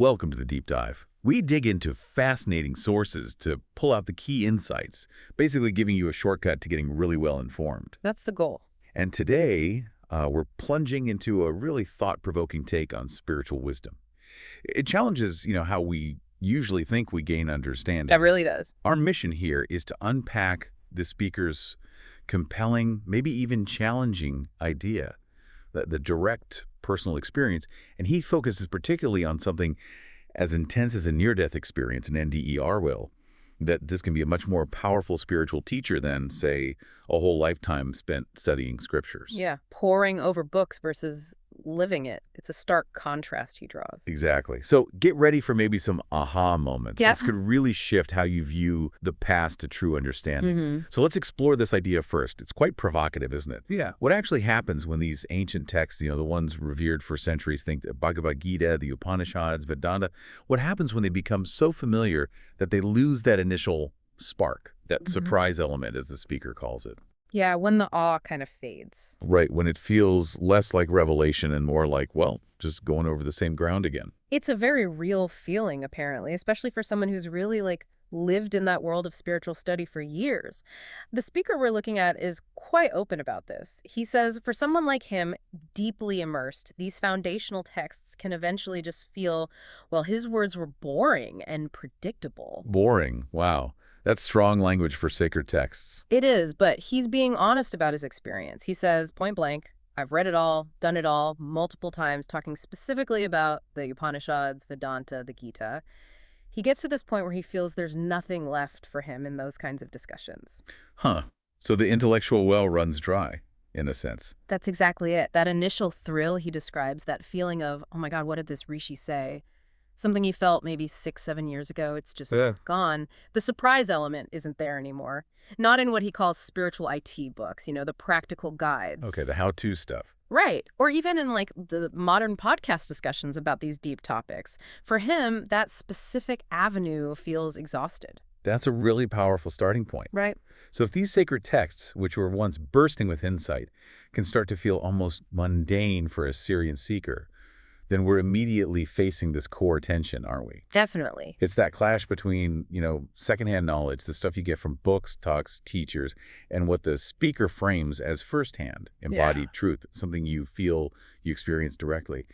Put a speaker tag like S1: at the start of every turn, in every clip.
S1: Welcome to the Deep Dive. We dig into fascinating sources to pull out the key insights, basically giving you a shortcut to getting really well informed.
S2: That's the goal.
S1: And today, we're plunging into a really thought-provoking take on spiritual wisdom. It challenges, how we usually think we gain understanding.
S2: That really does.
S1: Our mission here is to unpack the speaker's compelling, maybe even challenging idea, the direct personal experience, and he focuses particularly on something as intense as a near-death experience, an NDER will, that this can be a much more powerful spiritual teacher than, say, a whole lifetime spent studying scriptures.
S2: Yeah, poring over books versus living it. It's a stark contrast he draws.
S1: Exactly. So get ready for maybe some aha moments.
S2: Yeah.
S1: This could really shift how you view the past to true understanding. So let's explore this idea first. It's quite provocative, isn't it?
S3: Yeah.
S1: What actually happens when these ancient texts, the ones revered for centuries, think the Bhagavad Gita, the Upanishads, Vedanta, what happens when they become so familiar that they lose that initial spark, that surprise element, as the speaker calls it?
S2: Yeah, when the awe kind of fades.
S1: Right, when it feels less like revelation and more like, well, just going over the same ground again.
S2: It's a very real feeling, apparently, especially for someone who's really, lived in that world of spiritual study for years. The speaker we're looking at is quite open about this. He says, for someone like him, deeply immersed, these foundational texts can eventually just feel, well, his words were boring and predictable.
S1: Boring, wow. That's strong language for sacred texts.
S2: It is, but he's being honest about his experience. He says, point blank, I've read it all, done it all, multiple times, talking specifically about the Upanishads, Vedanta, the Gita. He gets to this point where he feels there's nothing left for him in those kinds of discussions.
S1: Huh. So the intellectual well runs dry, in a sense.
S2: That's exactly it. That initial thrill he describes, that feeling of, oh my God, what did this rishi say? Something he felt maybe 6-7 years ago, it's just gone. The surprise element isn't there anymore. Not in what he calls spiritual IT books, the practical guides.
S1: Okay, the how-to stuff.
S2: Right. Or even in the modern podcast discussions about these deep topics. For him, that specific avenue feels exhausted.
S1: That's a really powerful starting point.
S2: Right.
S1: So if these sacred texts, which were once bursting with insight, can start to feel almost mundane for a Syrian seeker, then we're immediately facing this core tension, aren't we?
S2: Definitely.
S1: It's that clash between, secondhand knowledge, the stuff you get from books, talks, teachers, and what the speaker frames as firsthand embodied truth, something you feel you experience directly.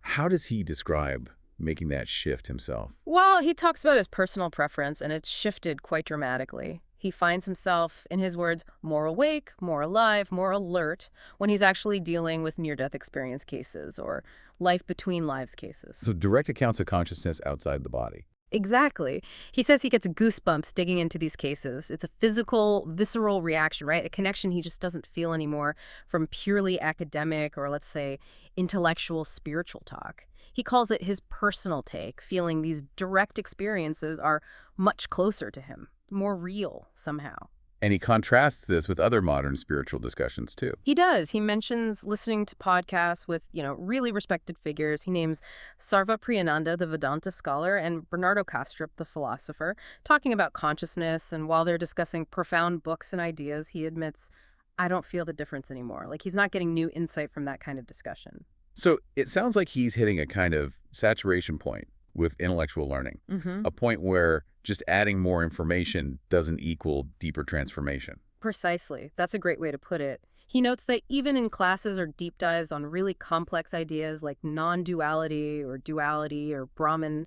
S1: How does he describe making that shift himself?
S2: Well, he talks about his personal preference, and it's shifted quite dramatically. He finds himself, in his words, more awake, more alive, more alert when he's actually dealing with near-death experience cases or life-between-lives cases.
S1: So direct accounts of consciousness outside the body.
S2: Exactly. He says he gets goosebumps digging into these cases. It's a physical, visceral reaction, right? A connection he just doesn't feel anymore from purely academic or, let's say, intellectual spiritual talk. He calls it his personal take, feeling these direct experiences are much closer to him, more real somehow.
S1: And he contrasts this with other modern spiritual discussions, too.
S2: He does. He mentions listening to podcasts with, really respected figures. He names Sarva Priyananda, the Vedanta scholar, and Bernardo Kastrup, the philosopher, talking about consciousness. And while they're discussing profound books and ideas, he admits, I don't feel the difference anymore. He's not getting new insight from that kind of discussion.
S1: So it sounds like he's hitting a kind of saturation point with intellectual learning, a point where just adding more information doesn't equal deeper transformation.
S2: Precisely. That's a great way to put it. He notes that even in classes or deep dives on really complex ideas like non-duality or duality or Brahman,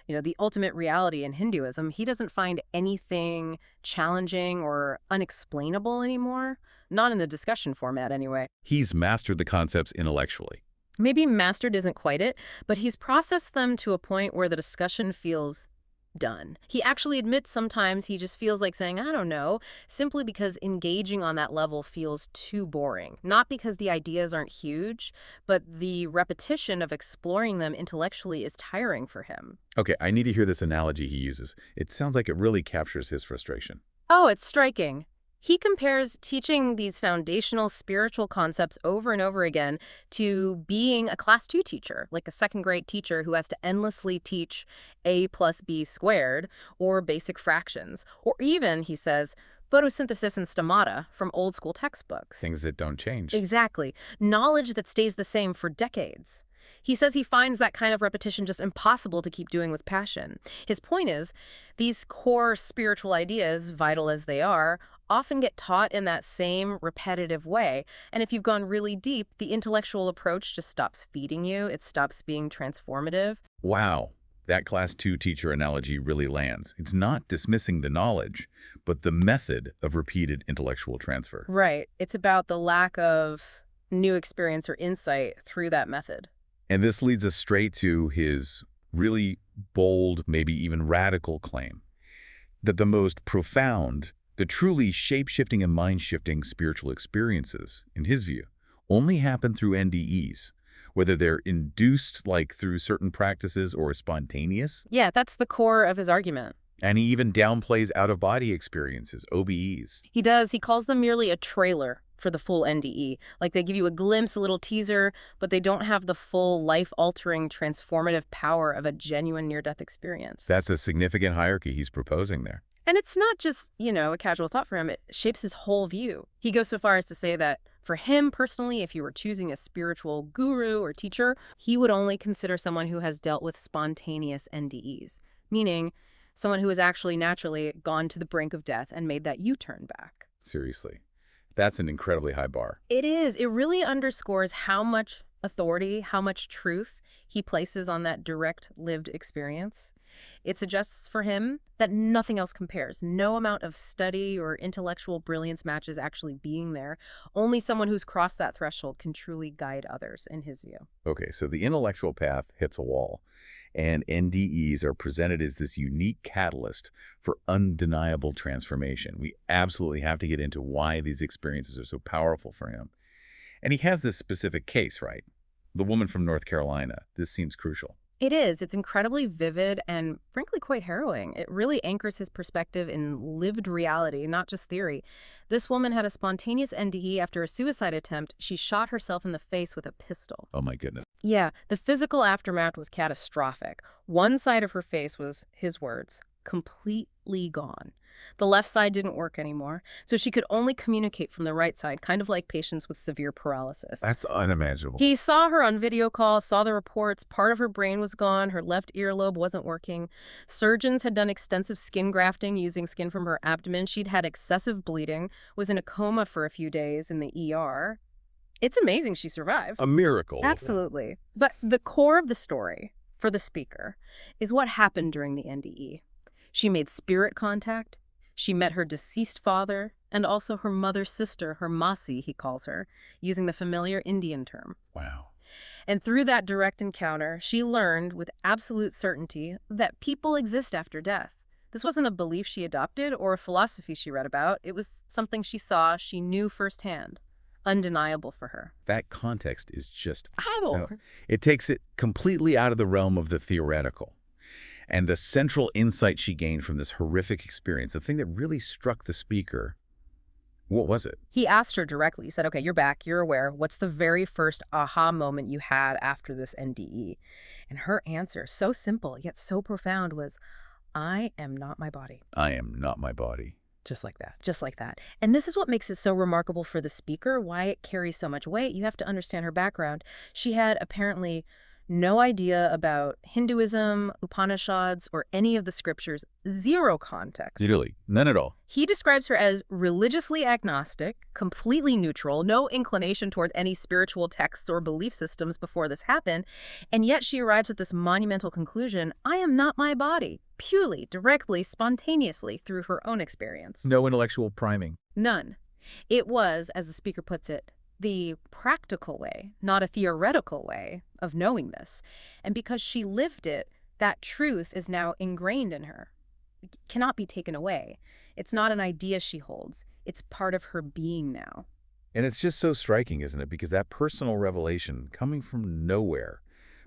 S2: the ultimate reality in Hinduism, he doesn't find anything challenging or unexplainable anymore. Not in the discussion format, anyway.
S1: He's mastered the concepts intellectually.
S2: Maybe mastered isn't quite it, but he's processed them to a point where the discussion feels done. He actually admits sometimes he just feels like saying, I don't know, simply because engaging on that level feels too boring. Not because the ideas aren't huge, but the repetition of exploring them intellectually is tiring for him.
S1: Okay, I need to hear this analogy he uses. It sounds like it really captures his frustration.
S2: Oh, it's striking. He compares teaching these foundational spiritual concepts over and over again to being a class 2 teacher, like a second-grade teacher who has to endlessly teach a plus b squared or basic fractions, or even, he says, photosynthesis and stomata from old-school textbooks.
S1: Things that don't change.
S2: Exactly. Knowledge that stays the same for decades. He says he finds that kind of repetition just impossible to keep doing with passion. His point is, these core spiritual ideas, vital as they are, often get taught in that same repetitive way. And if you've gone really deep, the intellectual approach just stops feeding you. It stops being transformative.
S1: Wow, that class 2 teacher analogy really lands. It's not dismissing the knowledge, but the method of repeated intellectual transfer.
S2: Right. It's about the lack of new experience or insight through that method.
S1: And this leads us straight to his really bold, maybe even radical claim that the most profound, the truly shape-shifting and mind-shifting spiritual experiences, in his view, only happen through NDEs, whether they're induced like through certain practices or spontaneous.
S2: Yeah, that's the core of his argument.
S1: And he even downplays out-of-body experiences, OBEs.
S2: He does. He calls them merely a trailer for the full NDE. Like they give you a glimpse, a little teaser, but they don't have the full life-altering, transformative power of a genuine near-death experience.
S1: That's a significant hierarchy he's proposing there.
S2: And it's not just, a casual thought for him. It shapes his whole view. He goes so far as to say that for him personally, if he were choosing a spiritual guru or teacher, he would only consider someone who has dealt with spontaneous NDEs, meaning someone who has actually naturally gone to the brink of death and made that U-turn back.
S1: Seriously. That's an incredibly high bar.
S2: It is. It really underscores how much authority, how much truth he places on that direct lived experience. It suggests for him that nothing else compares. No amount of study or intellectual brilliance matches actually being there. Only someone who's crossed that threshold can truly guide others, in his view.
S1: Okay, so the intellectual path hits a wall, and NDEs are presented as this unique catalyst for undeniable transformation. We absolutely have to get into why these experiences are so powerful for him. And he has this specific case, right? The woman from North Carolina. This seems crucial.
S2: It is. It's incredibly vivid and, frankly, quite harrowing. It really anchors his perspective in lived reality, not just theory. This woman had a spontaneous NDE after a suicide attempt. She shot herself in the face with a pistol.
S1: Oh, my goodness.
S2: Yeah, the physical aftermath was catastrophic. One side of her face was, his words, completely gone. The left side didn't work anymore, so she could only communicate from the right side, kind of like patients with severe paralysis.
S1: That's unimaginable.
S2: He saw her on video call, saw the reports. Part of her brain was gone. Her left earlobe wasn't working. Surgeons had done extensive skin grafting using skin from her abdomen. She'd had excessive bleeding, was in a coma for a few days in the ER. It's amazing she survived.
S1: A miracle.
S2: Absolutely. But the core of the story for the speaker is what happened during the NDE. She made spirit contact. She met her deceased father and also her mother's sister, her Masi, he calls her, using the familiar Indian term.
S1: Wow.
S2: And through that direct encounter, she learned with absolute certainty that people exist after death. This wasn't a belief she adopted or a philosophy she read about. It was something she saw, she knew firsthand. Undeniable for her.
S1: That context is just...
S2: Oh.
S1: It takes it completely out of the realm of the theoretical. And the central insight she gained from this horrific experience, the thing that really struck the speaker, what was it?
S2: He asked her directly. He said, okay, you're back, you're aware. What's the very first aha moment you had after this NDE? And her answer, so simple yet so profound, was, I am not my body.
S1: I am not my body.
S2: Just like that. Just like that. And this is what makes it so remarkable for the speaker, why it carries so much weight. You have to understand her background. She had apparently no idea about Hinduism, Upanishads, or any of the scriptures. Zero context.
S1: Literally, none at all.
S2: He describes her as religiously agnostic, completely neutral, no inclination towards any spiritual texts or belief systems before this happened, and yet she arrives at this monumental conclusion, I am not my body, purely, directly, spontaneously, through her own experience.
S1: No intellectual priming.
S2: None. It was, as the speaker puts it, the practical way, not a theoretical way, of knowing this. And because she lived it, that truth is now ingrained in her. It cannot be taken away. It's not an idea she holds. It's part of her being now.
S1: And it's just so striking, isn't it? Because that personal revelation coming from nowhere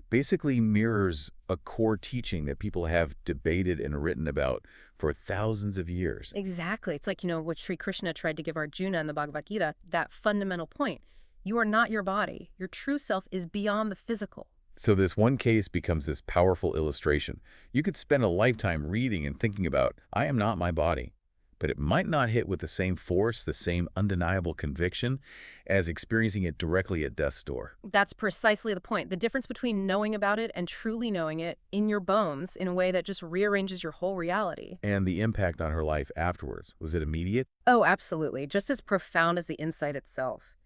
S1: basically mirrors a core teaching that people have debated and written about for thousands of years.
S2: Exactly. It's like, what Sri Krishna tried to give Arjuna in the Bhagavad Gita, that fundamental point. You are not your body. Your true self is beyond the physical.
S1: So this one case becomes this powerful illustration. You could spend a lifetime reading and thinking about, I am not my body. but it might not hit with the same force, the same undeniable conviction as experiencing it directly at death's door.
S2: That's precisely the point. The difference between knowing about it and truly knowing it in your bones in a way that just rearranges your whole reality.
S1: And the impact on her life afterwards, was it immediate?
S2: Oh, absolutely. Just as profound as the insight itself.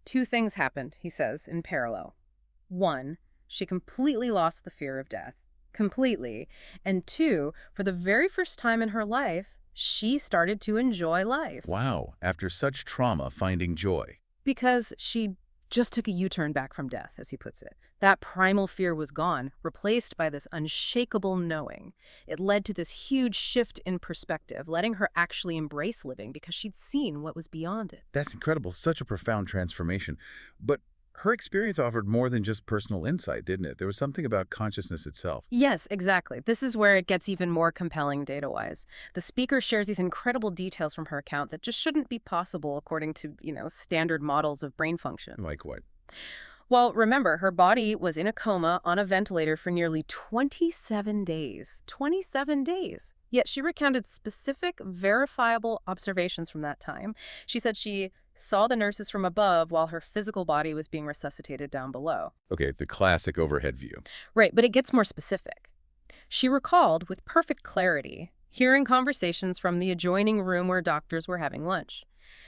S2: Two things happened, he says, in parallel. One, she completely lost the fear of death. Completely. And two, for the very first time in her life, she started to enjoy life.
S1: Wow, after such trauma, finding joy.
S2: Because she just took a U-turn back from death, as he puts it. That primal fear was gone, replaced by this unshakable knowing. It led to this huge shift in perspective, letting her actually embrace living because she'd seen what was beyond it.
S1: That's incredible, such a profound transformation. But her experience offered more than just personal insight, didn't it? There was something about consciousness itself.
S2: Yes, exactly. This is where it gets even more compelling data-wise. The speaker shares these incredible details from her account that just shouldn't be possible according to, standard models of brain function.
S1: Like what?
S2: Well, remember, her body was in a coma on a ventilator for nearly 27 days. 27 days. Yet she recounted specific, verifiable observations from that time. She said she saw the nurses from above while her physical body was being resuscitated down below.
S1: Okay, the classic overhead view.
S2: Right, but it gets more specific. She recalled with perfect clarity hearing conversations from the adjoining room where doctors were having lunch.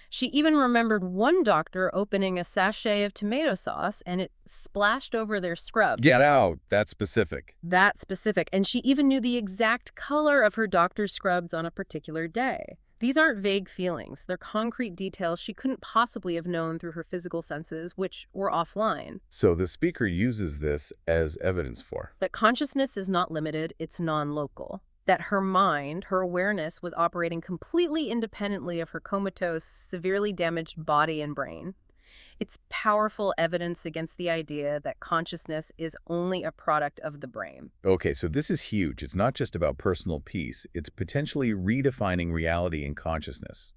S2: She even remembered one doctor opening a sachet of tomato sauce and it splashed over their scrubs.
S1: Get out! That's specific.
S2: That specific. And she even knew the exact color of her doctor's scrubs on a particular day. These aren't vague feelings. They're concrete details she couldn't possibly have known through her physical senses, which were offline.
S1: So the speaker uses this as evidence for.
S2: That consciousness is not limited, it's non-local. That her mind, her awareness, was operating completely independently of her comatose, severely damaged body and brain. It's powerful evidence against the idea that consciousness is only a product of the brain.
S1: Okay, so this is huge. It's not just about personal peace. It's potentially redefining reality and consciousness.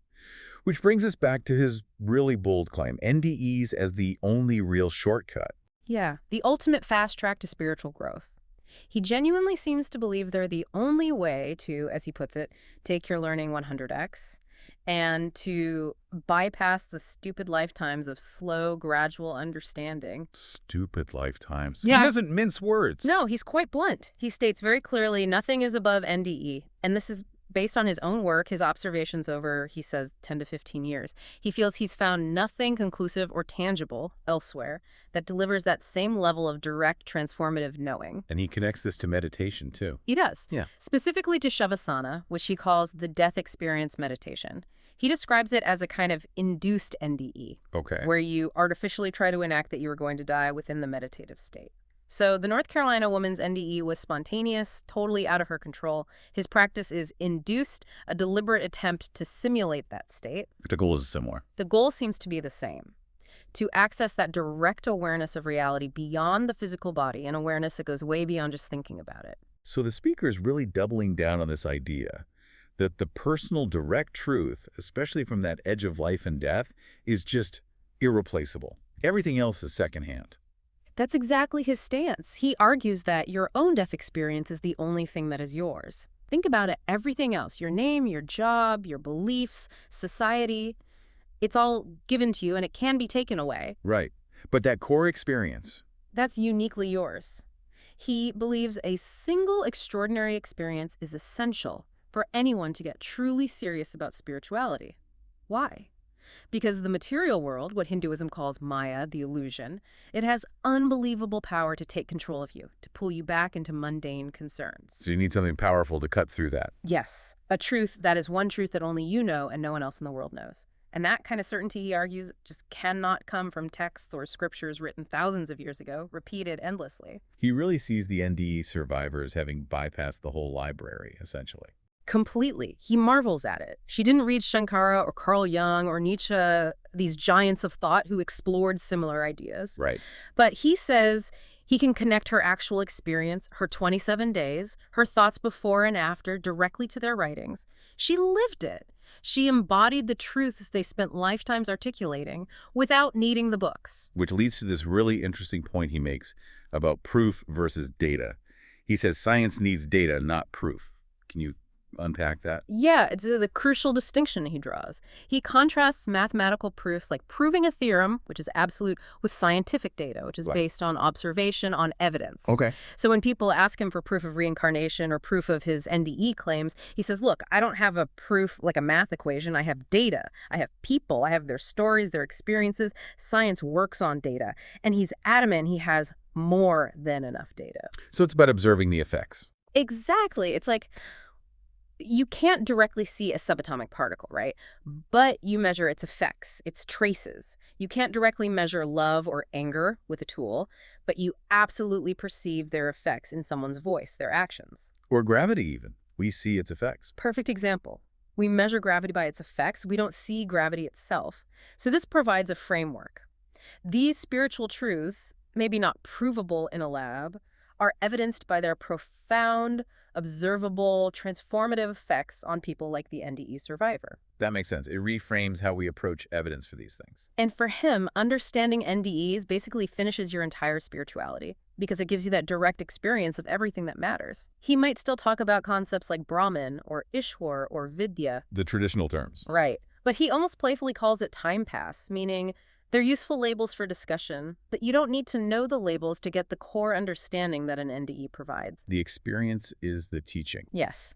S1: Which brings us back to his really bold claim, NDEs as the only real shortcut.
S2: Yeah, the ultimate fast track to spiritual growth. He genuinely seems to believe they're the only way to, as he puts it, take your learning 100x and to bypass the stupid lifetimes of slow, gradual understanding.
S1: Stupid lifetimes.
S2: Yeah.
S1: He doesn't mince words.
S2: No, he's quite blunt. He states very clearly nothing is above NDE, and this is based on his own work, his observations over, he says, 10 to 15 years. He feels he's found nothing conclusive or tangible elsewhere that delivers that same level of direct, transformative knowing.
S1: And he connects this to meditation, too.
S2: He does.
S1: Yeah.
S2: Specifically to Shavasana, which he calls the death experience meditation. He describes it as a kind of induced NDE,
S1: Okay.
S2: where you artificially try to enact that you are going to die within the meditative state. So the North Carolina woman's NDE was spontaneous, totally out of her control. His practice is induced, a deliberate attempt to simulate that state.
S1: The goal is similar.
S2: The goal seems to be the same, to access that direct awareness of reality beyond the physical body, an awareness that goes way beyond just thinking about it.
S1: So the speaker is really doubling down on this idea that the personal direct truth, especially from that edge of life and death, is just irreplaceable. Everything else is secondhand.
S2: That's exactly his stance. He argues that your own death experience is the only thing that is yours. Think about it, everything else, your name, your job, your beliefs, society, it's all given to you and it can be taken away.
S1: Right. But that core experience.
S2: That's uniquely yours. He believes a single extraordinary experience is essential for anyone to get truly serious about spirituality. Why? Because the material world, what Hinduism calls Maya, the illusion, it has unbelievable power to take control of you, to pull you back into mundane concerns.
S1: So you need something powerful to cut through that.
S2: Yes, a truth that is one truth that only you know and no one else in the world knows. And that kind of certainty, he argues, just cannot come from texts or scriptures written thousands of years ago, repeated endlessly.
S1: He really sees the NDE survivors having bypassed the whole library, essentially.
S2: Completely. He marvels at it. She didn't read Shankara or Carl Jung or Nietzsche, these giants of thought who explored similar ideas.
S1: Right.
S2: But he says he can connect her actual experience, her 27 days, her thoughts before and after, directly to their writings. She lived it. She embodied the truths they spent lifetimes articulating without needing the books.
S1: Which leads to this really interesting point he makes about proof versus data. He says science needs data, not proof. Can you unpack that?
S2: Yeah, it's the crucial distinction he draws. He contrasts mathematical proofs like proving a theorem, which is absolute, with scientific data, which is
S1: Right.
S2: based on observation, on evidence.
S1: Okay.
S2: So when people ask him for proof of reincarnation or proof of his NDE claims, he says, look, I don't have a proof like a math equation. I have data. I have people. I have their stories, their experiences. Science works on data. And he's adamant he has more than enough data.
S1: So it's about observing the effects.
S2: Exactly. It's like you can't directly see a subatomic particle, right? But you measure its effects, its traces. You can't directly measure love or anger with a tool, but you absolutely perceive their effects in someone's voice, their actions.
S1: Or gravity even. We see its effects.
S2: Perfect example. We measure gravity by its effects. We don't see gravity itself. So this provides a framework. These spiritual truths, maybe not provable in a lab, are evidenced by their profound, observable, transformative effects on people like the NDE survivor.
S1: That makes sense. It reframes how we approach evidence for these things.
S2: And for him, understanding NDEs basically finishes your entire spirituality because it gives you that direct experience of everything that matters. He might still talk about concepts like Brahman or Ishwar or Vidya.
S1: The traditional terms.
S2: Right. But he almost playfully calls it time pass, meaning they're useful labels for discussion, but you don't need to know the labels to get the core understanding that an NDE provides.
S1: The experience is the teaching.
S2: Yes.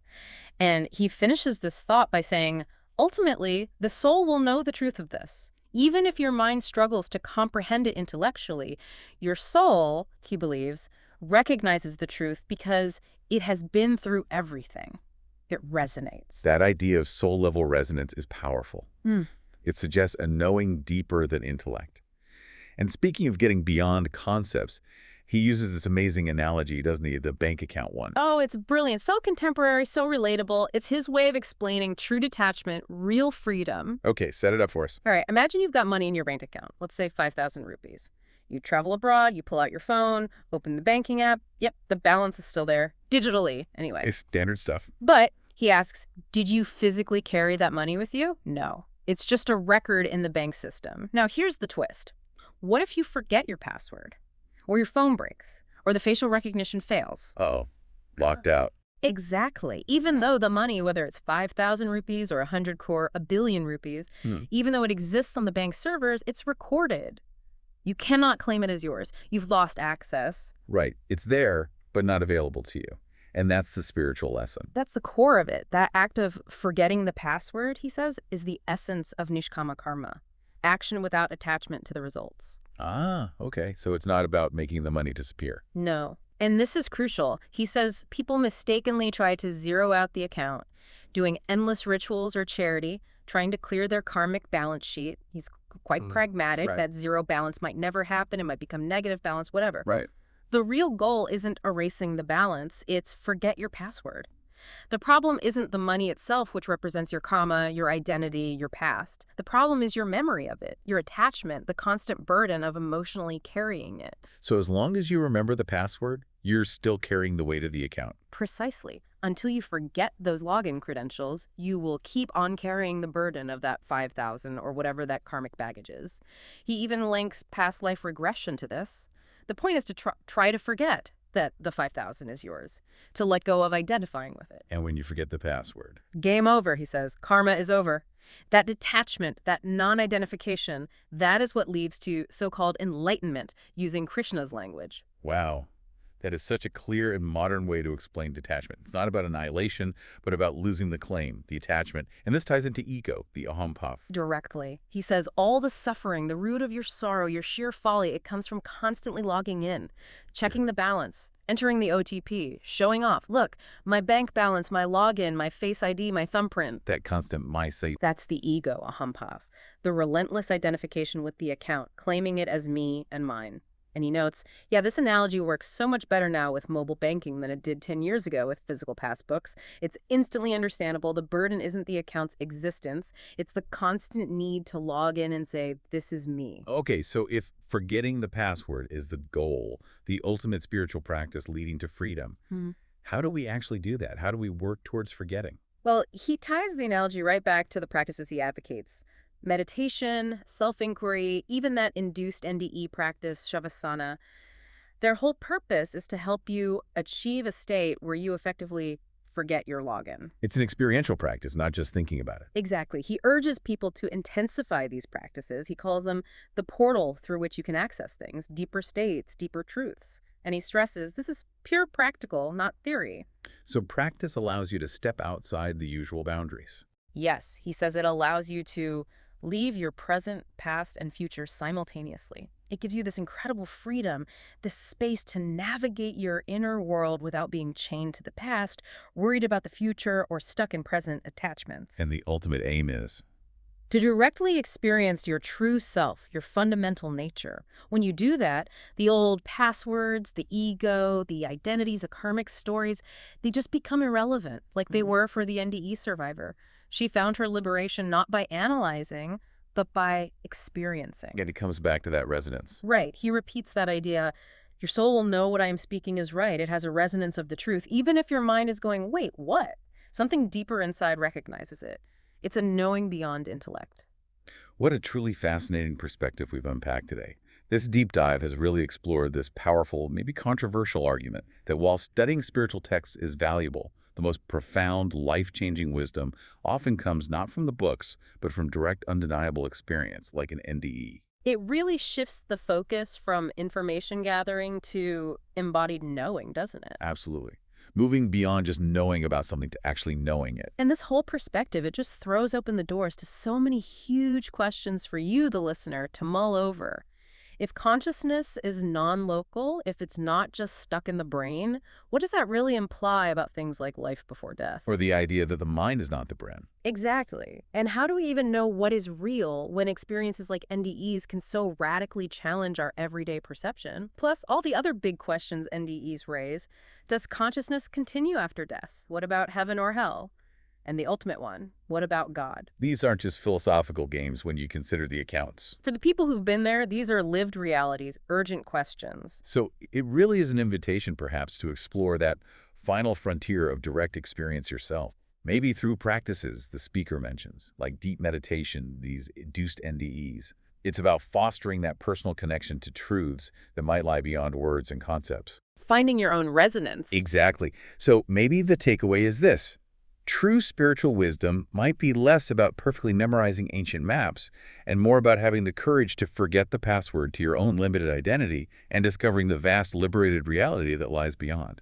S2: And he finishes this thought by saying, ultimately, the soul will know the truth of this. Even if your mind struggles to comprehend it intellectually, your soul, he believes, recognizes the truth because it has been through everything. It resonates.
S1: That idea of soul-level resonance is powerful. It suggests a knowing deeper than intellect. And speaking of getting beyond concepts, he uses this amazing analogy, doesn't he? The bank account one.
S2: Oh, it's brilliant. So contemporary, so relatable. It's his way of explaining true detachment, real freedom.
S1: Okay, set it up for us.
S2: All right, imagine you've got money in your bank account. Let's say 5,000 rupees. You travel abroad, you pull out your phone, open the banking app. Yep, the balance is still there. Digitally, anyway.
S1: It's standard stuff.
S2: But he asks, did you physically carry that money with you? No. It's just a record in the bank system. Now, here's the twist. What if you forget your password? Or your phone breaks? Or the facial recognition fails?
S1: Uh-oh. Locked out.
S2: Exactly. Even though the money, whether it's 5,000 rupees or 100 crore, a billion rupees, even though it exists on the bank servers, it's recorded. You cannot claim it as yours. You've lost access.
S1: Right. It's there, but not available to you. And that's the spiritual lesson.
S2: That's the core of it. That act of forgetting the password, he says, is the essence of nishkama karma. Action without attachment to the results.
S1: Ah, okay. So it's not about making the money disappear.
S2: No. And this is crucial. He says people mistakenly try to zero out the account, doing endless rituals or charity, trying to clear their karmic balance sheet. He's quite pragmatic.
S1: Right.
S2: That zero balance might never happen. It might become negative balance, whatever.
S1: Right.
S2: The real goal isn't erasing the balance, it's forget your password. The problem isn't the money itself, which represents your karma, your identity, your past. The problem is your memory of it, your attachment, the constant burden of emotionally carrying it.
S1: So as long as you remember the password, you're still carrying the weight of the account.
S2: Precisely. Until you forget those login credentials, you will keep on carrying the burden of that 5,000 or whatever that karmic baggage is. He even links past life regression to this. The point is to try to forget that the 5,000 is yours, to let go of identifying with it.
S1: And when you forget the password.
S2: Game over, he says. Karma is over. That detachment, that non-identification, that is what leads to so-called enlightenment, using Krishna's language.
S1: Wow. That is such a clear and modern way to explain detachment. It's not about annihilation, but about losing the claim, the attachment. And this ties into ego, the ahampav.
S2: Directly. He says all the suffering, the root of your sorrow, your sheer folly, it comes from constantly logging in, checking the balance, entering the OTP, showing off. Look, my bank balance, my login, my face ID, my thumbprint.
S1: That constant my say.
S2: That's the ego, ahampav. The relentless identification with the account, claiming it as me and mine. And he notes, yeah, this analogy works so much better now with mobile banking than it did 10 years ago with physical passbooks. It's instantly understandable. The burden isn't the account's existence. It's the constant need to log in and say, this is me.
S1: Okay, so if forgetting the password is the goal, the ultimate spiritual practice leading to freedom, how do we actually do that? How do we work towards forgetting?
S2: Well, he ties the analogy right back to the practices he advocates. Meditation, self-inquiry, even that induced NDE practice, Shavasana, their whole purpose is to help you achieve a state where you effectively forget your login.
S1: It's an experiential practice, not just thinking about it.
S2: Exactly. He urges people to intensify these practices. He calls them the portal through which you can access things, deeper states, deeper truths. And he stresses this is pure practical, not theory.
S1: So practice allows you to step outside the usual boundaries.
S2: Yes, he says it allows you to leave your present, past, and future simultaneously. It gives you this incredible freedom, this space to navigate your inner world without being chained to the past, worried about the future, or stuck in present attachments.
S1: And the ultimate aim is
S2: To directly experience your true self, your fundamental nature. When you do that, the old passwords, the ego, the identities, the karmic stories, they just become irrelevant, like they were for the NDE survivor. She found her liberation not by analyzing, but by experiencing.
S1: and it comes back to that resonance.
S2: Right. He repeats that idea. Your soul will know what I am speaking is right. It has a resonance of the truth, even if your mind is going, wait, what? Something deeper inside recognizes it. It's a knowing beyond intellect.
S1: What a truly fascinating perspective we've unpacked today. This deep dive has really explored this powerful, maybe controversial argument that while studying spiritual texts is valuable, the most profound, life-changing wisdom often comes not from the books, but from direct, undeniable experience, like an NDE.
S2: It really shifts the focus from information gathering to embodied knowing, doesn't it?
S1: Absolutely. Moving beyond just knowing about something to actually knowing it.
S2: And this whole perspective, it just throws open the doors to so many huge questions for you, the listener, to mull over. If consciousness is non-local, if it's not just stuck in the brain, what does that really imply about things like life before death?
S1: Or the idea that the mind is not the brain.
S2: Exactly. And how do we even know what is real when experiences like NDEs can so radically challenge our everyday perception? Plus, all the other big questions NDEs raise. Does consciousness continue after death? What about heaven or hell? And the ultimate one, what about God?
S1: These aren't just philosophical games when you consider the accounts.
S2: For the people who've been there, these are lived realities, urgent questions.
S1: So it really is an invitation, perhaps, to explore that final frontier of direct experience yourself. Maybe through practices the speaker mentions, like deep meditation, these induced NDEs. It's about fostering that personal connection to truths that might lie beyond words and concepts.
S2: Finding your own resonance.
S1: Exactly. So maybe the takeaway is this. True spiritual wisdom might be less about perfectly memorizing ancient maps and more about having the courage to forget the password to your own limited identity and discovering the vast liberated reality that lies beyond.